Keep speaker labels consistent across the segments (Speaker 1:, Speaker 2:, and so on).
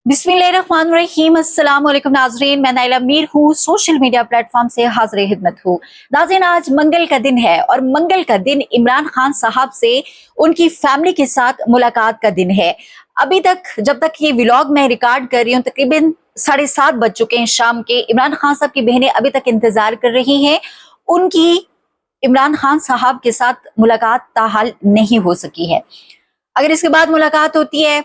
Speaker 1: बिस्मिल्लाहिर्रहमानिर्रहीम। अस्सलाम वालेकुम नाजरीन, मैं नाइला मीर हूँ, सोशल मीडिया प्लेटफॉर्म से हाजिर खिदमत हूँ। नाज़रीन, आज मंगल का दिन है और मंगल का दिन इमरान खान साहब से उनकी फैमिली के साथ मुलाकात का दिन है। अभी तक जब तक ये व्लॉग मैं रिकॉर्ड कर रही हूँ तकरीबन 7:30 बज चुके हैं शाम के। इमरान खान साहब की बहनें अभी तक इंतजार कर रही हैं, उनकी इमरान खान साहब के साथ मुलाकात ताहाल नहीं हो सकी है। अगर इसके बाद मुलाकात होती है,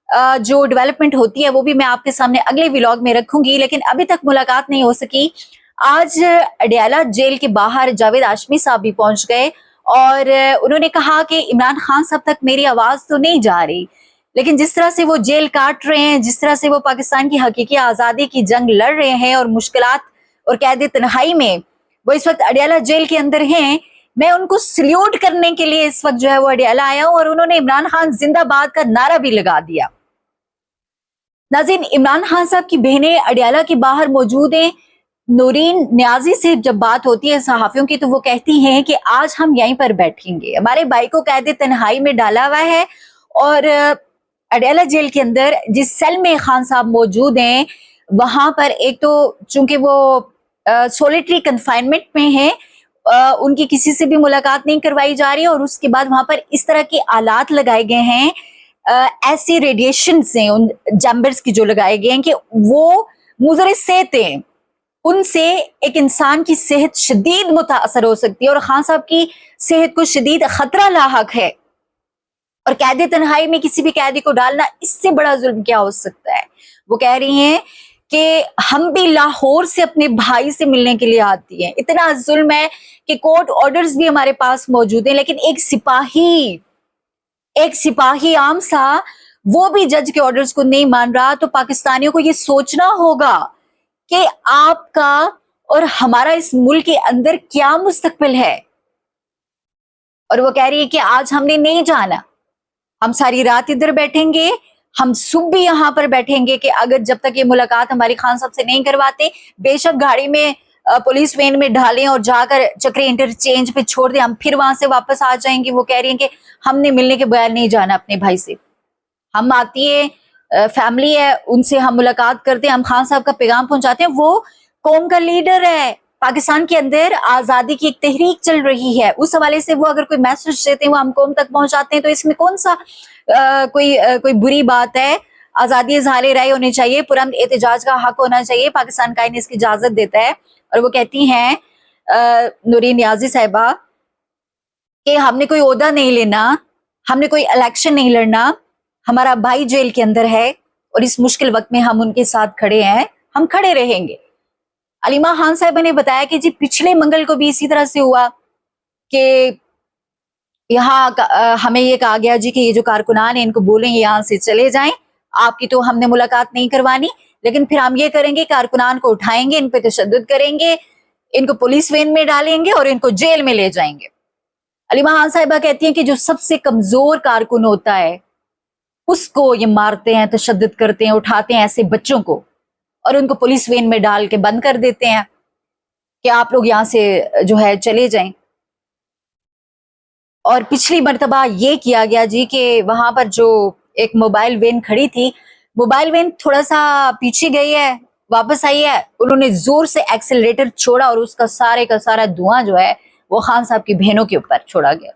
Speaker 1: जो डेवलपमेंट होती है वो भी मैं आपके सामने अगले व्लॉग में रखूंगी, लेकिन अभी तक मुलाकात नहीं हो सकी। आज अडयाला जेल के बाहर जावेद हाशमी साहब भी पहुंच गए और उन्होंने कहा कि इमरान खान साहब तक मेरी आवाज तो नहीं जा रही, लेकिन जिस तरह से वो जेल काट रहे हैं, जिस तरह से वो पाकिस्तान की हकीकी आजादी की जंग लड़ रहे हैं और मुश्किलात और कैद तन्हाई में वो इस वक्त अडयाला जेल के अंदर हैं, मैं उनको सल्यूट करने के लिए इस वक्त जो है वो अडयाला आया हूं और उन्होंने इमरान खान जिंदाबाद का नारा भी लगा दिया। नाज़रीन, इमरान खान साहब की बहनें अडयाला के बाहर मौजूद हैं। नूरीन नियाजी से जब बात होती है सहाफियों की तो वो कहती हैं कि आज हम यहीं पर बैठेंगे, हमारे भाई को कैद तन्हाई में डाला हुआ है और अडयाला जेल के अंदर जिस सेल में खान साहब मौजूद हैं वहां पर एक तो चूंकि वो सोलिटरी कन्फाइनमेंट में है, उनकी किसी से भी मुलाकात नहीं करवाई जा रही है और उसके बाद वहां पर इस तरह के आलात लगाए गए हैं, ऐसी रेडिएशन से उन जैम्बर्स की जो लगाए गए हैं कि वो मुजर सेहत हैं, उनसे एक इंसान की सेहत शदीद मुतासर हो सकती है और खान साहब की सेहत को शदीद खतरा लाहक है। और कैद तन्हाई में किसी भी कैदी को डालना, इससे बड़ा जुल्म क्या हो सकता है। वो कह रही हैं कि हम भी लाहौर से अपने भाई से मिलने के लिए आती हैं, इतना जुल्म है कि कोर्ट ऑर्डर्स भी हमारे पास मौजूद हैं, लेकिन एक सिपाही आम सा वो भी जज के ऑर्डर्स को नहीं मान रहा। तो पाकिस्तानियों को ये सोचना होगा कि आपका और हमारा इस मुल्क के अंदर क्या मुस्तकबिल है। और वो कह रही है कि आज हमने नहीं जाना, हम सारी रात इधर बैठेंगे, हम सुबह भी यहाँ पर बैठेंगे कि अगर जब तक ये मुलाकात हमारी खान साहब से नहीं करवाते, बेशक गाड़ी में पुलिस वैन में डालें और जाकर चक्री इंटरचेंज पे छोड़ दें, हम फिर वहां से वापस आ जाएंगे। वो कह रही हैं कि हमने मिलने के बगैर नहीं जाना अपने भाई से। हम आती है फैमिली है, उनसे हम मुलाकात करते हैं, हम खान साहब का पैगाम पहुंचाते हैं। वो कौम का लीडर है, पाकिस्तान के अंदर आजादी की एक तहरीक चल रही है, उस हवाले से वो अगर कोई मैसेज देते हैं वो हम कौम तक पहुंचाते हैं, तो इसमें कौन सा कोई बुरी बात है। आजादी इज़हार राय होनी चाहिए, पुरअमन एहतजाज का हक होना चाहिए, पाकिस्तान कायन इसकी इजाजत देता है। और वो कहती हैं नूरीन नियाजी साहिबा कि हमने कोई ओहदा नहीं लेना, हमने कोई इलेक्शन नहीं लड़ना, हमारा भाई जेल के अंदर है और इस मुश्किल वक्त में हम उनके साथ खड़े हैं, हम खड़े रहेंगे। अलीमा खान साहिबा ने बताया कि जी पिछले मंगल को भी इसी तरह से हुआ कि यहाँ हमें ये कहा गया जी कि ये जो कारकुनान है इनको बोलें यहाँ से चले जाएं, आपकी तो हमने मुलाकात नहीं करवानी, लेकिन फिर हम ये करेंगे कारकुनान को उठाएंगे, इन पे तशद्दुद करेंगे, इनको पुलिस वैन में डालेंगे और इनको जेल में ले जाएंगे। अलीमा खान साहिबा कहती हैं कि जो सबसे कमजोर कारकुन होता है उसको ये मारते हैं, तशद्दुद करते हैं, उठाते हैं ऐसे बच्चों को और उनको पुलिस वैन में डाल के बंद कर देते हैं कि आप लोग यहाँ से जो है चले जाएं। और पिछली मर्तबा ये किया गया जी कि वहां पर जो एक मोबाइल वैन खड़ी थी, मोबाइल वैन थोड़ा सा पीछे गई है, वापस आई है, उन्होंने जोर से एक्सेलरेटर छोड़ा और उसका सारे का सारा धुआं जो है वो खान साहब की बहनों के ऊपर छोड़ा गया।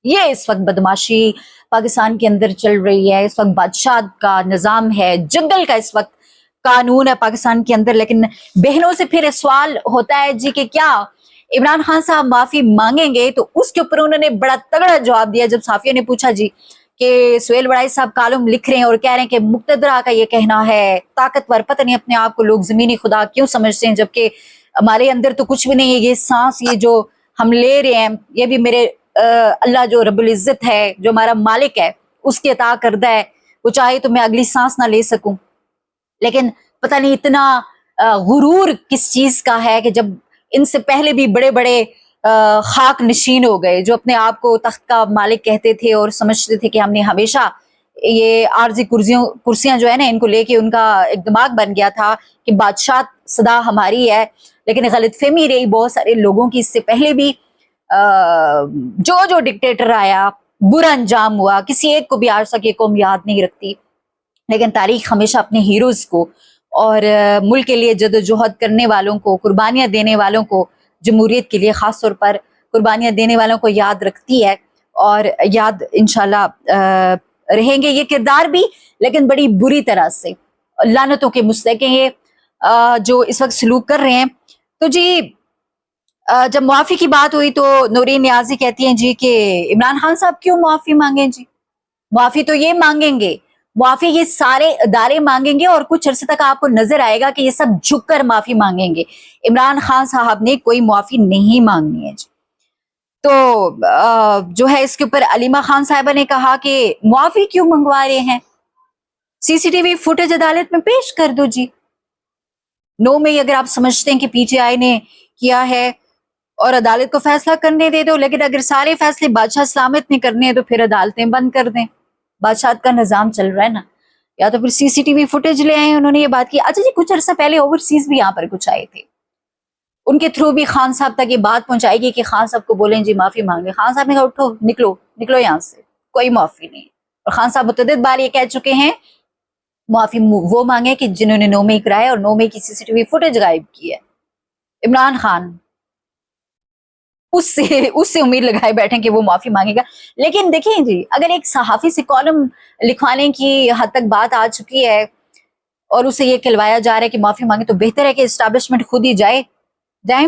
Speaker 1: ये इस वक्त बदमाशी पाकिस्तान के अंदर चल रही है, इस वक्त बादशाह का निजाम है, जंगल का इस वक्त कानून है पाकिस्तान के अंदर। लेकिन बहनों से फिर सवाल होता है जी कि क्या इमरान खान साहब माफी मांगेंगे, तो उसके ऊपर उन्होंने बड़ा तगड़ा जवाब दिया जब साफियों ने पूछा जी कि सुहेल वड़ाई साहब कॉलम लिख रहे हैं और कह रहे हैं कि मुक्तदरा का ये कहना है ताकतवर, पता नहीं अपने आप को लोग जमीनी खुदा क्यों समझते हैं, जबकि हमारे अंदर तो कुछ भी नहीं है, ये सांस ये जो हम ले रहे हैं ये भी मेरे अल्लाह जो रब्बुल इज्जत है, जो हमारा मालिक है, उसकी अता करदा है, वो चाहे तो मैं अगली सांस ना ले सकूं। लेकिन पता नहीं इतना गुरूर किस चीज का है कि जब इनसे पहले भी बड़े बड़े खाक नशीन हो गए जो अपने आप को तख्त का मालिक कहते थे और समझते थे कि हमने हमेशा ये आर्जी कुर्सियां जो है ना इनको लेके उनका एक दिमाग बन गया था कि बादशाह सदा हमारी है। लेकिन गलतफहमी रही बहुत सारे लोगों की, इससे पहले भी जो डिक्टेटर आया बुरा अंजाम हुआ, किसी एक को भी आज तक ये कौम याद नहीं रखती। لیکن تاریخ ہمیشہ اپنے ہیروز کو اور ملک کے لیے جدوجہد کرنے والوں کو، قربانیاں دینے والوں کو، جمہوریت کے لیے خاص طور پر قربانیاں دینے والوں کو یاد رکھتی ہے، اور یاد انشاءاللہ رہیں گے یہ کردار بھی، لیکن بڑی بری طرح سے لعنتوں کے مستحق ہیں یہ جو اس وقت سلوک کر رہے ہیں۔ تو جی جب معافی کی بات ہوئی تو نورین نیازی کہتی ہیں جی کہ عمران خان صاحب کیوں معافی مانگیں جی؟ معافی تو یہ مانگیں گے، معافی یہ سارے ادارے مانگیں گے، اور کچھ عرصے تک آپ کو نظر آئے گا کہ یہ سب جھک کر معافی مانگیں گے۔ عمران خان صاحب نے کوئی معافی نہیں مانگنی ہے جی۔ تو جو ہے اس کے اوپر علیمہ خان صاحبہ نے کہا کہ معافی کیوں منگوا رہے ہیں، سی سی ٹی وی فوٹیج عدالت میں پیش کر دو جی۔ نو میں اگر آپ سمجھتے ہیں کہ پی ٹی آئی نے کیا ہے اور عدالت کو فیصلہ کرنے دے دو، لیکن اگر سارے فیصلے بادشاہ سلامت نے کرنے ہیں تو پھر عدالتیں بند کر دیں، بادشاہت کا نظام چل رہا ہے نا، یا تو پھر سی سی ٹی وی فوٹیج لے آئے، انہوں نے یہ بات کی۔ اچھا جی، کچھ عرصہ پہلے اوورسیز بھی یہاں پر کچھ آئے تھے، ان کے تھرو بھی خان صاحب تک یہ بات پہنچائے گی کہ خان صاحب کو بولیں جی معافی مانگے۔ خان صاحب نے کہا اٹھو، نکلو نکلو یہاں سے، کوئی معافی نہیں۔ اور خان صاحب متعدد بار یہ کہہ چکے ہیں معافی وہ مانگے کہ جنہوں نے 9 مئی کرایا اور 9 مئی کی سی سی ٹی وی فوٹیج غائب کی ہے۔ عمران خان اس سے امید لگائے بیٹھیں کہ وہ معافی مانگے گا۔ لیکن دیکھیں جی، اگر ایک صحافی سے کالم لکھوانے کی حد تک بات آ چکی ہے اور اسے یہ کہلوایا جا رہا ہے کہ معافی مانگے، تو بہتر ہے کہ اسٹیبلشمنٹ خود ہی جائیں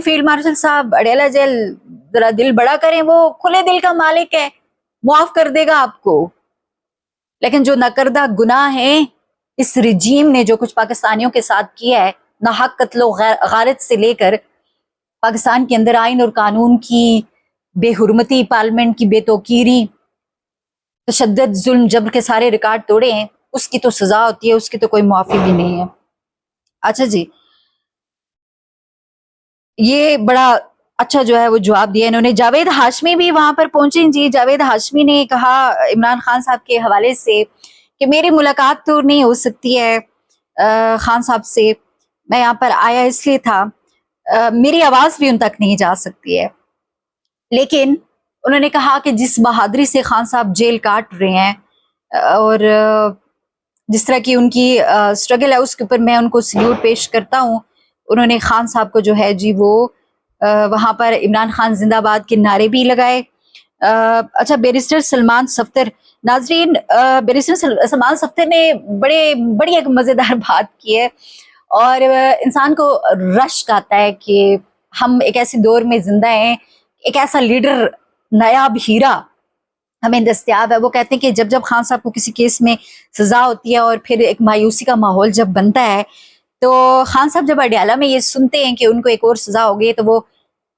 Speaker 1: فیلڈ مارشل صاحب اڈیالہ جیل، ذرا دل بڑا کریں، وہ کھلے دل کا مالک ہے، معاف کر دے گا آپ کو۔ لیکن جو ناکردہ گناہ ہیں اس رجیم نے، جو کچھ پاکستانیوں کے ساتھ کیا ہے، ناحق قتل و غارت سے لے کر پاکستان کے اندر آئین اور قانون کی بے حرمتی، پارلیمنٹ کی بے توقیری، تشدد، ظلم، جبر کے سارے ریکارڈ توڑے ہیں، اس کی تو سزا ہوتی ہے، اس کی تو کوئی معافی بھی نہیں ہے۔ اچھا جی، یہ بڑا اچھا جو ہے وہ جواب دیا انہوں نے۔ جاوید ہاشمی بھی وہاں پر پہنچے جی۔ جاوید ہاشمی نے کہا عمران خان صاحب کے حوالے سے کہ میری ملاقات تو نہیں ہو سکتی ہے خان صاحب سے، میں یہاں پر آیا اس لیے تھا، میری آواز بھی ان تک نہیں جا سکتی ہے، لیکن انہوں نے کہا کہ جس بہادری سے خان صاحب جیل کاٹ رہے ہیں اور جس طرح کی ان کی سٹرگل ہے، اس کے اوپر میں ان کو سلیوٹ پیش کرتا ہوں۔ انہوں نے خان صاحب کو جو ہے جی وہ وہاں پر عمران خان زندہ باد کے نعرے بھی لگائے۔ اچھا، بیرسٹر سلمان صفدر، ناظرین بیرسٹر سلمان صفدر نے بڑی ایک مزیدار بات کی ہے، اور انسان کو رشک آتا ہے کہ ہم ایک ایسے دور میں زندہ ہیں، ایک ایسا لیڈر، نایاب ہیرا ہمیں دستیاب ہے۔ وہ کہتے ہیں کہ جب خان صاحب کو کسی کیس میں سزا ہوتی ہے اور پھر ایک مایوسی کا ماحول جب بنتا ہے، تو خان صاحب جب اڈیالہ میں یہ سنتے ہیں کہ ان کو ایک اور سزا ہو گئی، تو وہ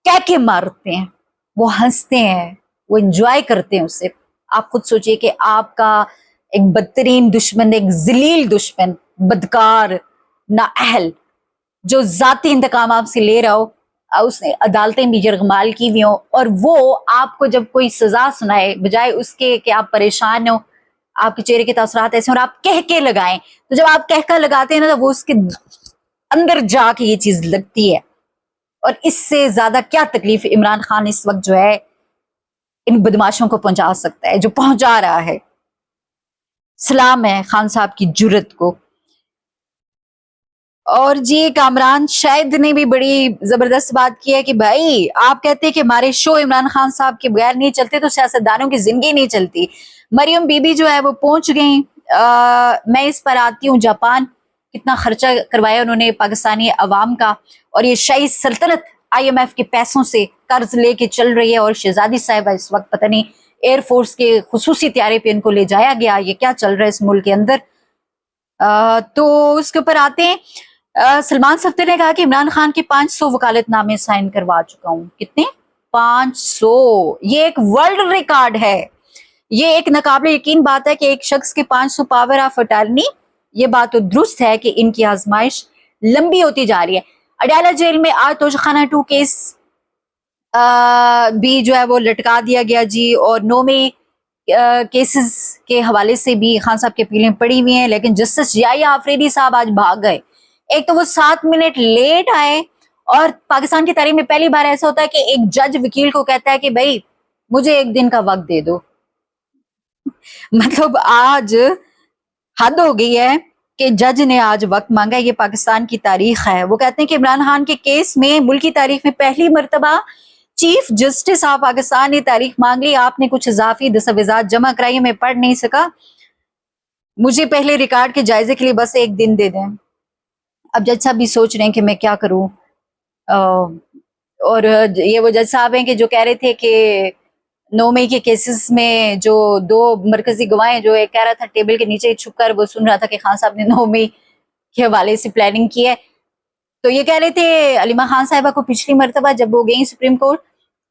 Speaker 1: کہہ مارتے ہیں، وہ ہنستے ہیں، وہ انجوائے کرتے ہیں اسے۔ آپ خود سوچئے کہ آپ کا ایک بدترین دشمن، ایک ذلیل دشمن، بدکار، نااہل، جو ذاتی انتقام آپ سے لے رہا ہو، اس نے عدالتیں بھی یرغمال کی ہوئی ہوں، اور وہ آپ کو جب کوئی سزا سنائے، بجائے اس کے کہ آپ پریشان ہو، آپ کے چہرے کے تاثرات ایسے اور آپ کہہ کے لگائیں، تو جب آپ کہہ کر لگاتے ہیں نا، تو وہ اس کے اندر جا کے یہ چیز لگتی ہے۔ اور اس سے زیادہ کیا تکلیف عمران خان اس وقت جو ہے ان بدماشوں کو پہنچا سکتا ہے، جو پہنچا رہا ہے۔ سلام ہے خان صاحب کی جرت کو۔ اور جی کامران شاہد نے بھی بڑی زبردست بات کی ہے کہ بھائی آپ کہتے ہیں کہ ہمارے شو عمران خان صاحب کے بغیر نہیں چلتے، تو سیاستدانوں کی زندگی نہیں چلتی۔ مریم بی بی جو ہے وہ پہنچ گئیں۔ میں اس پر آتی ہوں، جاپان کتنا خرچہ کروایا انہوں نے پاکستانی عوام کا، اور یہ شاہی سلطنت آئی ایم ایف کے پیسوں سے قرض لے کے چل رہی ہے، اور شہزادی صاحبہ اس وقت پتہ نہیں ایئر فورس کے خصوصی طیارے پہ ان کو لے جایا گیا۔ یہ کیا چل رہا ہے اس ملک کے اندر؟ تو اس کے اوپر آتے ہیں۔ سلمان صفدر نے کہا کہ عمران خان کے 500 وکالت نامے سائن کروا چکا ہوں۔ کتنے؟ 500۔ یہ ایک ورلڈ ریکارڈ ہے۔ یہ ایک ناقابل یقین بات ہے کہ ایک شخص کے 500 پاور آف اٹارنی، یہ بات تو درست ہے کہ ان کی آزمائش لمبی ہوتی جا رہی ہے۔ اڈیالہ جیل میں آج توشہ خانہ 2 کیس بھی جو ہے وہ لٹکا دیا گیا جی، اور 9 مئی کیسز کے حوالے سے بھی خان صاحب کی اپیلیں پڑی ہوئی ہیں، لیکن جسٹس یحییٰ آفریدی صاحب آج بھاگ گئے۔ ایک تو وہ 7 منٹ لیٹ آئے، اور پاکستان کی تاریخ میں پہلی بار ایسا ہوتا ہے کہ ایک جج وکیل کو کہتا ہے کہ بھائی مجھے 1 دن کا وقت دے دو۔ مطلب آج हद हो गई है कि जज ने आज वक्त मांगा। ये पाकिस्तान की तारीख है। वो कहते हैं कि इमरान खान के केस में मुल्क की तारीख में पहली मर्तबा चीफ जस्टिस ऑफ पाकिस्तान ने तारीख मांग ली। आपने कुछ इजाफी दस्तावेजात जमा कराई, मैं पढ़ नहीं सका, मुझे पहले रिकॉर्ड के जायजे के लिए बस एक दिन दे दें। अब जज साहब भी सोच रहे हैं कि मैं क्या करूं। और ये वो जज साहब हैं कि जो कह रहे थे कि 9 मई के केसेस में जो 2 मरकजी गवाह हैं, जो एक कह रहा था टेबल के नीचे छुप कर वो सुन रहा था कि खान साहब ने 9 मई के हवाले से प्लानिंग की है। तो ये कह रहे थे अलीमा खान साहिबा को पिछली मरतबा जब वो गई सुप्रीम कोर्ट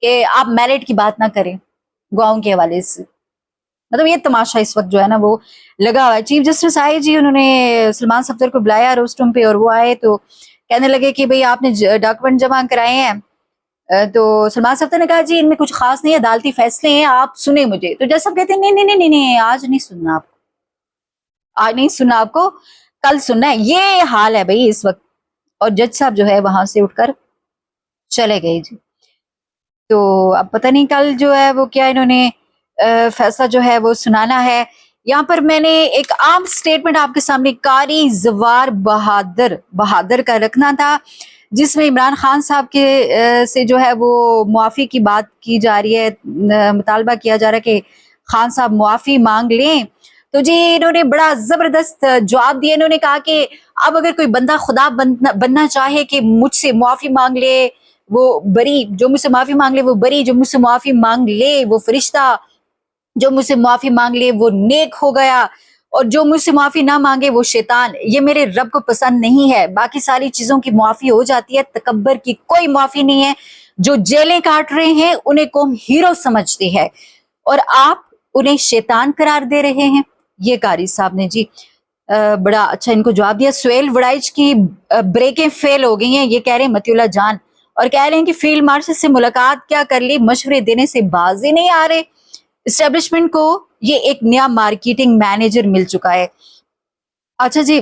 Speaker 1: कि आप मेरिट की बात ना करें गवाहों के हवाले से। मतलब ये तमाशा इस वक्त जो है ना वो लगा हुआ है। चीफ जस्टिस आए जी, उन्होंने सलमान सफदर को बुलाया रोस्ट रूम पे और वो आए तो कहने लगे कि भाई आपने डॉक्यूमेंट जमा कराए हैं। तो सलमान सफदर ने कहा जी इनमें कुछ खास नहीं है, अदालती फैसले हैं, आप सुने मुझे। तो जज साहब कहते हैं नहीं नहीं नहीं नहीं, आज नहीं सुनना आपको, आज नहीं सुनना आपको, कल सुनना है। ये हाल है भाई इस वक्त। और जज साहब जो है वहां से उठकर चले गए जी। तो अब पता नहीं कल जो है वो क्या इन्होंने फैसला जो है वो सुनाना है। यहाँ पर मैंने एक आम स्टेटमेंट आपके सामने कारी जवार बहादुर का रखना था, जिसमें इमरान खान साहब के से जो है वो मुआफी की बात की जा रही है, मुतालबा किया जा रहा है कि खान साहब मुआफी मांग लें। तो जी इन्होंने बड़ा जबरदस्त जवाब दिया। इन्होंने कहा कि अब अगर कोई बंदा खुदा बनना चाहे कि मुझसे मुआफी मांग ले वो बरी, जो मुझसे माफी मांग ले वो बरी, जो मुझसे माफी मांग ले वो फरिश्ता, जो मुझसे माफी मांग ले वो नेक हो गया, और जो मुझसे माफी ना मांगे वो शैतान। ये मेरे रब को पसंद नहीं है। बाकी सारी चीजों की माफी हो जाती है, तकब्बर की कोई माफी नहीं है। जो जेलें काट रहे हैं उन्हें कौम हीरो समझती है और आप उन्हें शैतान करार दे रहे हैं। ये कारी साहब ने जी बड़ा अच्छा इनको जवाब दिया। सुहेल वड़ाइच की ब्रेकें फेल हो गई हैं, ये कह रहे हैं मतियुल्लाह जान, और कह रहे हैं कि फील्ड मार्शल से मुलाकात क्या कर ली, मशवरे देने से बाज ही नहीं आ रहे। इस्टेब्लिशमेंट को ये एक नया मार्केटिंग मैनेजर मिल चुका है। अच्छा जी,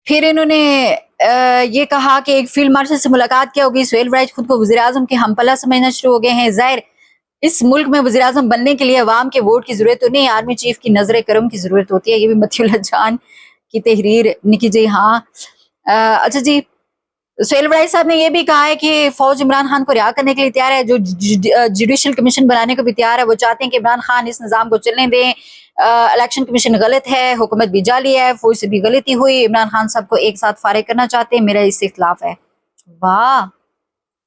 Speaker 1: फिर इन्होंने ये कहा कि एक फील्ड मार्शल से मुलाकात क्या होगी। सुहेल वड़ाइच खुद को वजीर आजम के हमपला समझना शुरू हो गए हैं। जाहिर इस मुल्क में वजीर आजम बनने के लिए अवाम के वोट की जरूरत तो नहीं, आर्मी चीफ की नजर करम की जरूरत होती है। ये भी मतियुल्लाह जान की तहरीर निकी जी। हाँ अच्छा जी, सुहेल वड़ाइच साहब ने यह भी कहा है कि फौज इमरान खान को रिहा करने के लिए तैयार है, जो जुडिशल कमीशन बनाने को भी तैयार है। वो चाहते हैं कि इमरान खान इस निजाम को चलने दें। इलेक्शन कमीशन गलत है, हुकूमत भी जाली है, फौज से भी गलती हुई, इमरान खान साहब को एक साथ फारिग करना चाहते हैं, मेरा इससे इख्तिलाफ है। वाह,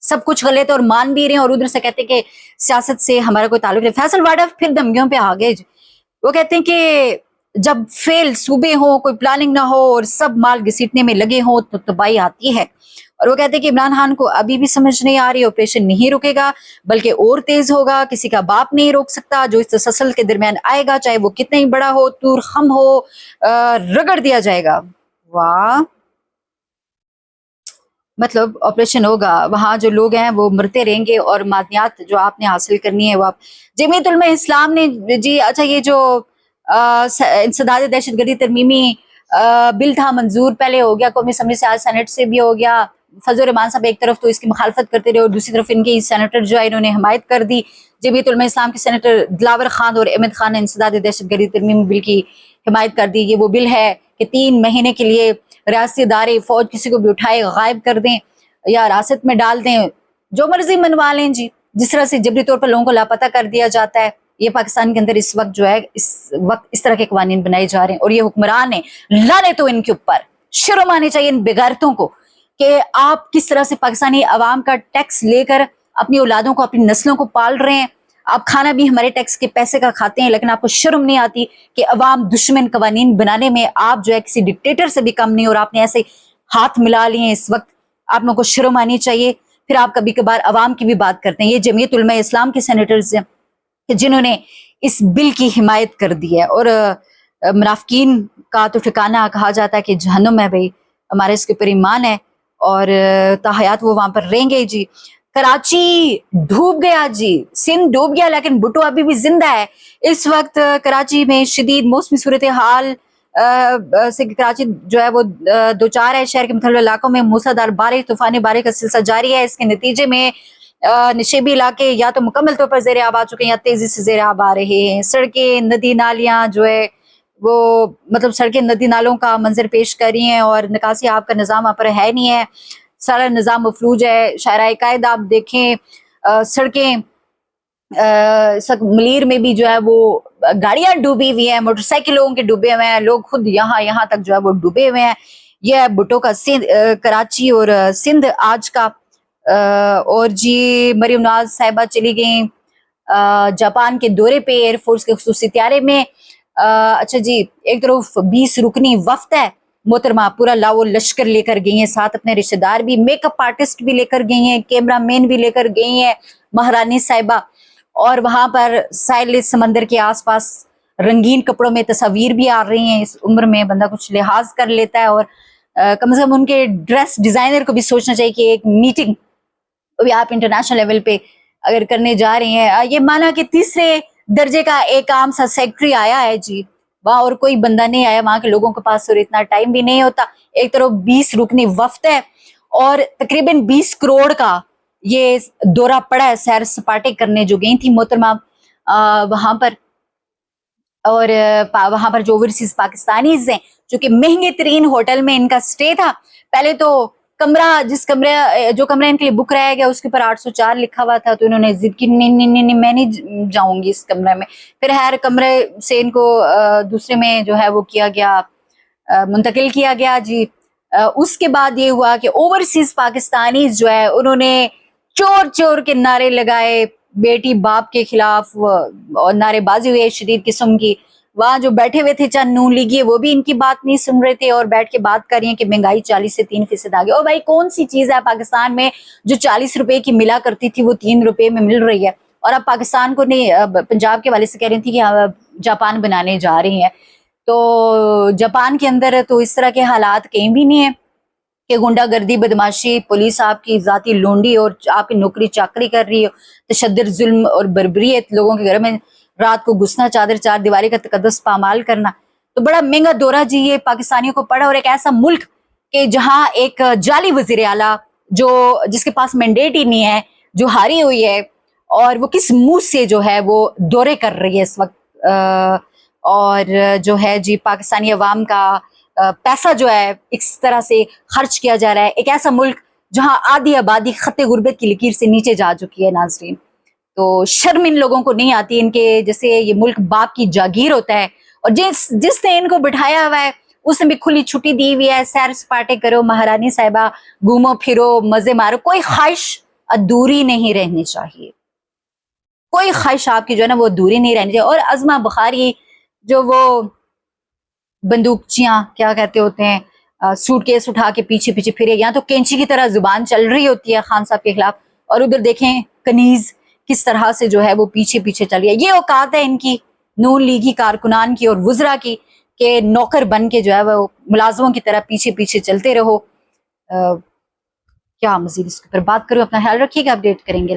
Speaker 1: सब कुछ गलत और मान भी रहे हैं, और उधर से कहते हैं कि सियासत से हमारा कोई ताल्लुक नहीं। फैसल वाडा फिर धमकियों पे आ गए। वो कहते हैं कि जब फेल सूबे हो, कोई प्लानिंग ना हो और सब माल घसीटने में लगे हो तो तबाही आती है। और वो कहते हैं कि इमरान खान को अभी भी समझ नहीं आ रही, ऑपरेशन नहीं रुकेगा बल्कि और तेज होगा, किसी का बाप नहीं रोक सकता। जो इस तसलसल के दरमियान आएगा, चाहे वो कितना ही बड़ा हो, तूर खम हो, रगड़ दिया जाएगा। वाह, मतलब ऑपरेशन होगा, वहां जो लोग हैं वो मरते रहेंगे और मादनियात जो आपने हासिल करनी है वो आप। जमीयत उलमा इस्लाम ने जी, अच्छा ये जो इंसदाद दहशतगर्दी तरमीमी बिल था मंजूर, पहले हो गया कौमी असम्बली से, आज सेनेट से भी हो गया। फजल रहमान साहब एक तरफ तो इसकी मुखालफत करते रहे और दूसरी तरफ इनके सेनेटर जो है इन्होंने हिमायत कर दी। जमीयत उलमा इस्लाम के सेनेटर दिलावर खान और अहमद खान ने इंसदाद दहशतगर्दी तरमीमी बिल की हिमायत कर दी। ये वो बिल है कि 3 महीने के लिए रियासती इदारे फौज किसी को भी उठाए गायब कर दें या हिरासत में डाल दें, जो मर्जी मनवा लें जी। जिस तरह से जबरी तौर पर लोगों को लापता कर दिया जाता है, ये पाकिस्तान के अंदर इस वक्त जो है इस तरह के कानून बनाए जा रहे हैं। और ये हुक्मरान है, लाने तो इनके ऊपर, शर्म आनी चाहिए इन बेगैरतों को कि आप किस तरह से पाकिस्तानी अवाम का टैक्स लेकर अपनी औलादों को, अपनी नस्लों को पाल रहे हैं। आप खाना भी हमारे टैक्स के पैसे का खाते हैं, लेकिन आपको शर्म नहीं आती कि अवाम दुश्मन कवानीन बनाने में आप जो है किसी डिक्टेटर से भी कम नहीं, और आपने ऐसे हाथ मिला लिए इस वक्त। आप लोगों को शर्म आनी चाहिए। फिर आप कभी कभार अवाम की भी बात करते हैं। ये जमीयत उलमा इस्लाम के सेनेटर्स हैं जिन्होंने इस बिल की हिमायत कर दी है। और मुनाफिकीन का तो ठिकाना कहा जाता है कि जहन्नुम है भाई, हमारे इसके ऊपर ईमान है और ताहयात वो वहां पर रहेंगे जी। कराची डूब गया जी, सिंध डूब गया, लेकिन भुट्टो अभी भी जिंदा है। इस वक्त कराची में शदीद मौसमी सूरत हाल से कराची जो है वो दो चार है। शहर के मुख्तलिफ इलाकों में मूसलाधार बारिश, तूफानी बारिश का सिलसिला जारी है। इसके नतीजे में निशेबी इलाके या तो मुकम्मल तौर पर ज़ेर आब आ चुके हैं या तेजी से ज़ेर आब आ रहे हैं। सड़कें, नदी नालियां जो है وہ مطلب سڑکیں ندی نالوں کا منظر پیش کر رہی ہیں اور نکاسی آب کا نظام وہاں پر ہے نہیں ہے، سارا نظام مفلوج ہے. شاہراہ قائد آپ دیکھیں، سڑکیں ملیر میں بھی جو ہے وہ گاڑیاں ڈوبی ہوئی ہیں، موٹر سائیکلوں کے ڈوبے ہوئے ہیں، لوگ خود یہاں تک جو ہے وہ ڈوبے ہوئے ہیں. یہ ہے بھٹو کا کراچی اور سندھ آج کا. اور جی مریم نواز صاحبہ چلی گئیں جاپان کے دورے پہ ایئر فورس کے خصوصی طیارے میں. اچھا جی، ایک طرف 20 رکنی وفد ہے، محترمہ پورا لاؤ لشکر لے کر گئی ہیں، ساتھ اپنے رشتہ دار بھی، میک اپ آرٹسٹ بھی لے کر گئی ہیں، کیمرہ مین بھی لے کر گئی ہیں مہارانی صاحبہ. اور وہاں پر ساحل سمندر کے آس پاس رنگین کپڑوں میں تصاویر بھی آ رہی ہیں. اس عمر میں بندہ کچھ لحاظ کر لیتا ہے، اور کم از کم ان کے ڈریس ڈیزائنر کو بھی سوچنا چاہیے کہ ایک میٹنگ ابھی آپ انٹرنیشنل لیول پہ اگر کرنے جا رہی ہیں، یہ مانا کہ تیسرے درجے کا ایک عام سا سیکٹری آیا ہے جی، وہاں اور کوئی بندہ نہیں آیا، وہاں کے لوگوں کے پاس اور اتنا ٹائم بھی نہیں ہوتا. ایک طرف 20 رکنی وفد ہے اور تقریباً 20 کروڑ کا یہ دورہ پڑا ہے، سیر سپاٹے کرنے جو گئی تھی محترمہ وہاں پر. اور وہاں پر جو اوورسیز پاکستانیز ہیں، جو کہ مہنگے ترین ہوٹل میں ان کا سٹے تھا. پہلے تو جو کمرہ ان کے لیے بک کرایا گیا اس کے اوپر 804 لکھا ہوا تھا، تو انہوں نے ضد کی نہیں میں نہیں جاؤں گی اس کمرے میں. پھر ہر کمرے سے ان کو دوسرے میں جو ہے وہ کیا گیا، منتقل کیا گیا جی. اس کے بعد یہ ہوا کہ اوورسیز پاکستانیز جو ہے انہوں نے چور چور کے نعرے لگائے، بیٹی باپ کے خلاف اور نعرے بازی ہوئی شدید قسم کی. وہاں جو بیٹھے ہوئے تھے چند نون لیگی وہ بھی ان کی بات نہیں سن رہے تھے اور بیٹھ کے بات کر رہی ہیں کہ مہنگائی 40 سے 3% آ گئی. اور بھائی کون سی چیز ہے پاکستان میں جو 40 روپے کی ملا کرتی تھی وہ 3 روپے میں مل رہی ہے؟ اور اب پاکستان کو نہیں، پنجاب کے والے سے کہہ رہی تھی کہ جاپان بنانے جا رہی ہیں. تو جاپان کے اندر تو اس طرح کے حالات کہیں بھی نہیں ہیں کہ گنڈا گردی، بدماشی، پولیس آپ کی ذاتی لونڈی اور آپ کی نوکری چاکری کر رہی ہو، تشدد، ظلم اور بربریت، لوگوں کے گھر میں رات کو گھسنا، چادر چار دیواری کا تقدس پامال کرنا. تو بڑا مہنگا دورہ جی یہ پاکستانیوں کو پڑا، اور ایک ایسا ملک کہ جہاں ایک جعلی وزیر اعلیٰ جس کے پاس مینڈیٹ ہی نہیں ہے، جو ہاری ہوئی ہے، اور وہ کس منہ سے جو ہے وہ دورے کر رہی ہے اس وقت. اور جو ہے جی پاکستانی عوام کا پیسہ جو ہے اس طرح سے خرچ کیا جا رہا ہے، ایک ایسا ملک جہاں آدھی آبادی خط غربت کی لکیر سے نیچے جا چکی ہے. ناظرین، تو شرم ان لوگوں کو نہیں آتی، ان کے جیسے یہ ملک باپ کی جاگیر ہوتا ہے، اور جس نے ان کو بٹھایا ہوا ہے اس نے بھی کھلی چھٹی دی ہوئی ہے. سیر سپاٹے کرو مہارانی صاحبہ، گھومو پھرو، مزے مارو، کوئی خواہش ادھوری نہیں رہنی چاہیے، کوئی خواہش آپ کی جو ہے نا وہ ادھوری نہیں رہنی چاہیے. اور عظمہ بخاری جو وہ بندوقچیاں کیا کہتے ہوتے ہیں، سوٹ کیس اٹھا کے پیچھے پیچھے پھرے، یہاں تو کینچی کی طرح زبان چل رہی ہوتی ہے خان صاحب کے خلاف، اور ادھر دیکھیں کنیز کس طرح سے جو ہے وہ پیچھے پیچھے چل رہی ہے. یہ اوقات ہے ان کی نون لیگی کارکنان کی اور وزراء کی کہ نوکر بن کے جو ہے وہ ملازموں کی طرح پیچھے پیچھے چلتے رہو. کیا مزید اس کے اوپر بات کروں؟ اپنا خیال رکھیے گا، اپڈیٹ کریں گے.